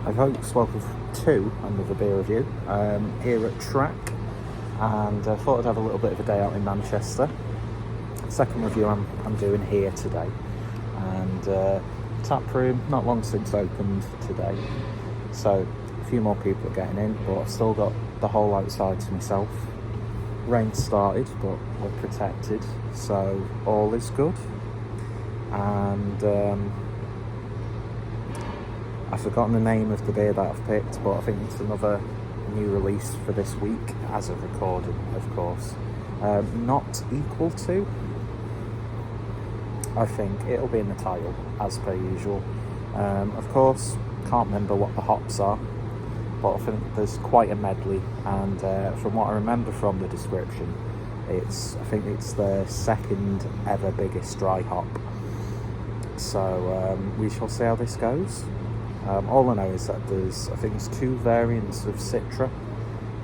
Hi folks, welcome to another beer review here at Track, and I thought I'd have a little bit of a day out in Manchester. Second review I'm doing here today, and tap room not long since opened today, so a few more people are getting in, but I've still got the whole outside to myself. Rain started, but we're protected, so all is good. And I've forgotten the name of the beer that I've picked, but I think it's another new release for this week, as of recording, of course. Not equal to, I think it'll be in the title, as per usual. Of course, can't remember what the hops are, but I think there's quite a medley, and from what I remember from the description, I think it's the second ever biggest dry hop. So we shall see how this goes. All I know is that I think there's two variants of Citra.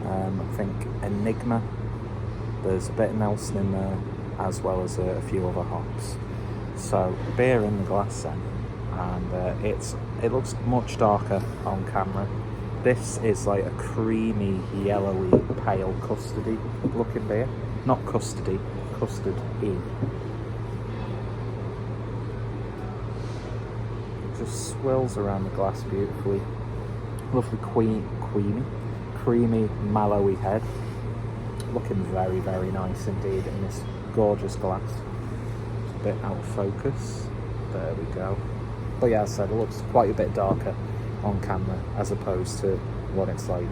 I think Enigma, there's a bit of Nelson in there, as well as a few other hops. So beer in the glass then, and it looks much darker on camera. This is like a creamy, yellowy, pale custardy looking beer. Not custody, custard-y. Just swirls around the glass beautifully. Lovely creamy, mallowy head. Looking very, very nice indeed in this gorgeous glass. It's a bit out of focus. There we go. But yeah, as I said, it looks quite a bit darker on camera as opposed to what it's like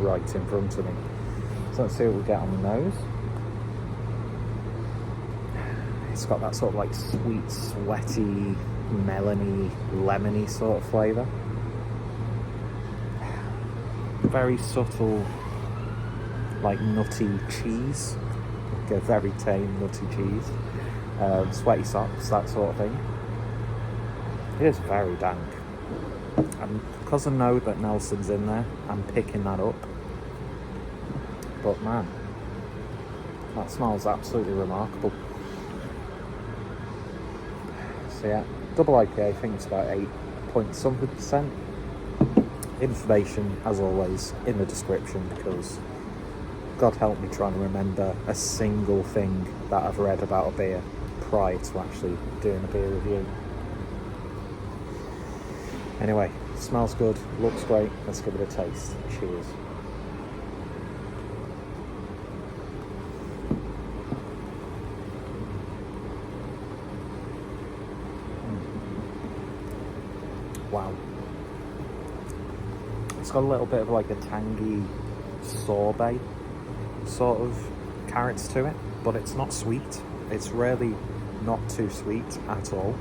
right in front of me. So let's see what we get on the nose. It's got that sort of like sweet, sweaty, melony, lemony sort of flavour. Very subtle, like nutty cheese, like a very tame nutty cheese. Sweaty socks, that sort of thing. It is very dank, and because I know that Nelson's in there, I'm picking that up. But man, that smells absolutely remarkable. So yeah, double IPA, I think it's about 8-point-something%. Information, as always, in the description, because God help me trying to remember a single thing that I've read about a beer prior to actually doing a beer review. Anyway, smells good, looks great, let's give it a taste. Cheers. Wow. It's got a little bit of like a tangy sorbet sort of character to it, but it's not sweet. It's really not too sweet at all.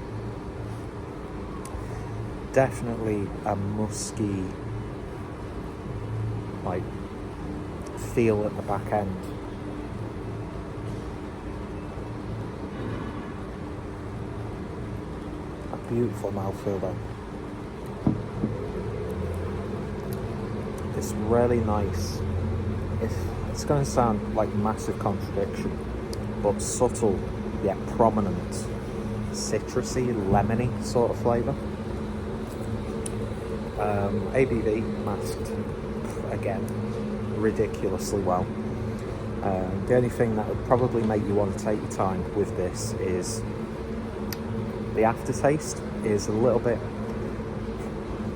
Definitely a musky like feel at the back end. A beautiful mouthfeel though. It's really nice. It's going to sound like massive contradiction, but subtle yet prominent, citrusy, lemony sort of flavour. ABV masked again ridiculously well. The only thing that would probably make you want to take your time with this is the aftertaste is a little bit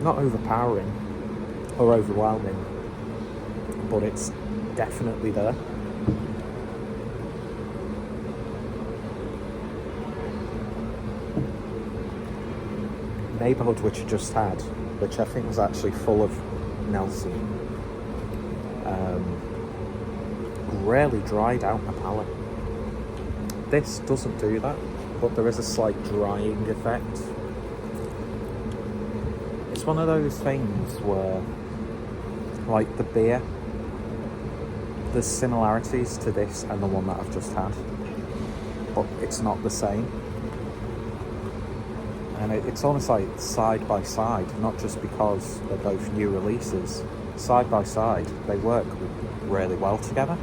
not overpowering or overwhelming, but it's definitely there. Neighbourhood, which I just had, which I think was actually full of Nelson, really dried out my palate. This doesn't do that, but there is a slight drying effect. It's one of those things where, like the beer, there's similarities to this and the one that I've just had, but it's not the same. And it's almost like side by side, not just because they're both new releases. Side by side, they work really well together.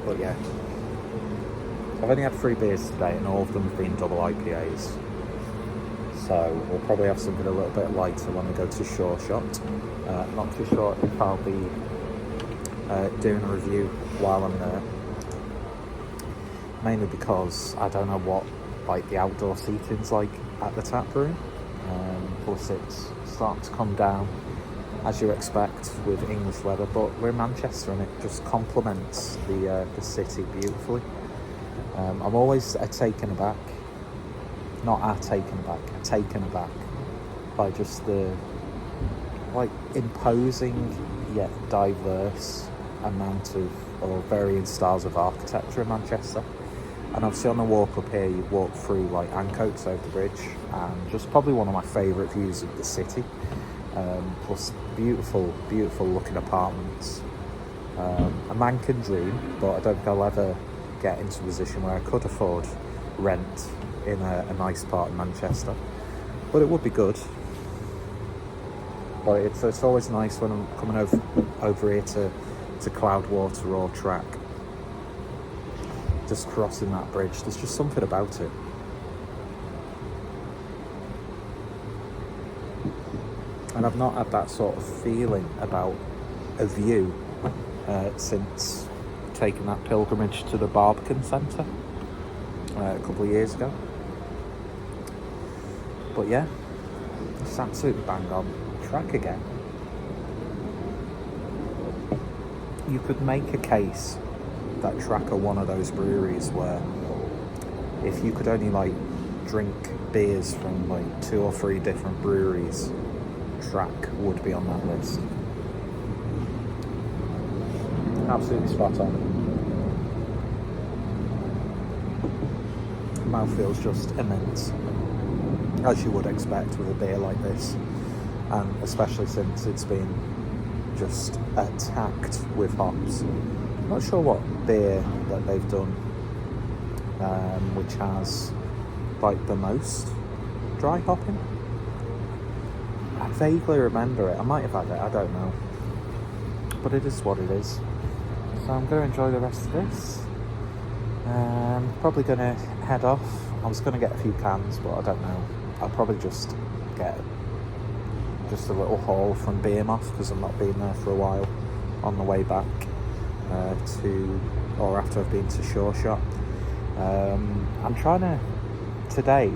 But yeah, I've only had 3 beers today and all of them have been double IPAs. So we'll probably have something a little bit lighter when we go to Sure Shot. Not too sure if I'll be doing a review while I'm there, mainly because I don't know what like the outdoor seating's like at the tap room. Plus it's starting to come down as you expect with English weather, but we're in Manchester and it just complements the city beautifully. I'm always taken aback by just the like imposing yet diverse amount of or varying styles of architecture in Manchester. And obviously on the walk up here you walk through like Ancoats over the bridge, and just probably one of my favourite views of the city. Plus beautiful looking apartments. A man can dream, but I don't think I'll ever get into a position where I could afford rent in a nice part of Manchester, but it would be good. But it's always nice when I'm coming over here to Cloudwater or Track, just crossing that bridge. There's just something about it. And I've not had that sort of feeling about a view since taking that pilgrimage to the Barbican Centre a couple of years ago. But yeah, it's absolutely bang on track again. You could make a case that Track are one of those breweries where if you could only like drink beers from like 2 or 3 different breweries, Track would be on that list. Absolutely spot on. Mouthfeel's just immense, as you would expect with a beer like this, and especially since it's been just attacked with hops. I'm not sure what beer that they've done which has like the most dry hopping. I vaguely remember it. I might have had it, I don't know. But it is what it is. So I'm going to enjoy the rest of this. Probably going to head off. I was going to get a few cans, but I don't know. I'll probably just get just a little haul from Beermoth, because I've not been there for a while, on the way back after I've been to Sure Shot. I'm trying to, today,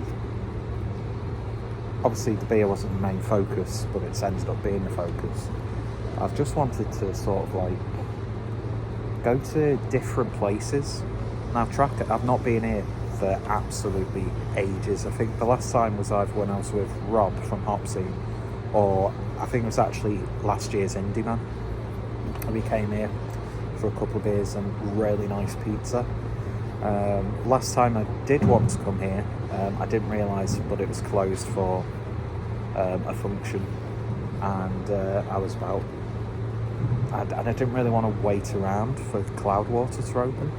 obviously the beer wasn't the main focus, but it's ended up being the focus. I've just wanted to sort of like go to different places. Now I've not been here for absolutely ages. I think the last time was either when I was with Rob from Hopsy, or I think it was actually last year's Indie Man. We came here for a couple of beers and really nice pizza. Last time I did want to come here, I didn't realise, but it was closed for a function, and I didn't really want to wait around for Cloudwater to open.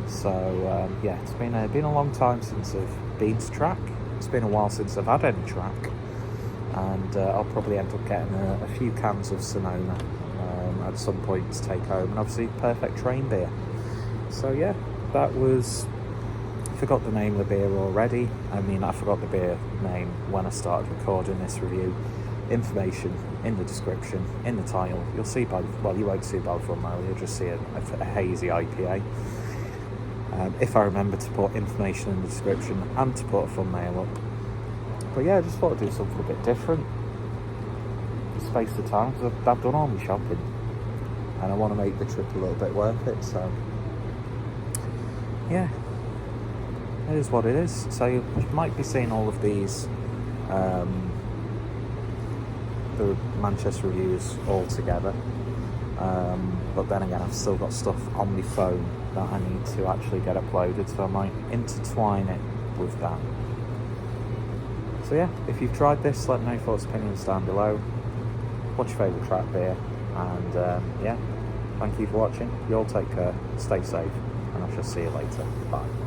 So yeah, it's been a long time since I've been to Track. It's been a while since I've had any Track, and I'll probably end up getting a few cans of Sonoma at some point to take home, and obviously perfect train beer. So yeah, that was, I forgot the name of the beer already. I mean, I forgot the beer name when I started recording this review. Information in the description, in the title. You'll see you won't see by the thumbnail, you'll just see a hazy IPA. If I remember to put information in the description and to put a thumbnail up. But yeah, I just thought I'd do something a bit different. Space of time, because I've done all my shopping, and I want to make the trip a little bit worth it, so yeah, it is what it is. So you might be seeing all of these the Manchester reviews all together, but then again I've still got stuff on my phone that I need to actually get uploaded, so I might intertwine it with that. So yeah, if you've tried this, let me know your thoughts, opinions down below. What's your favourite Track beer? And yeah, thank you for watching. You all take care, stay safe, and I shall see you later. Bye.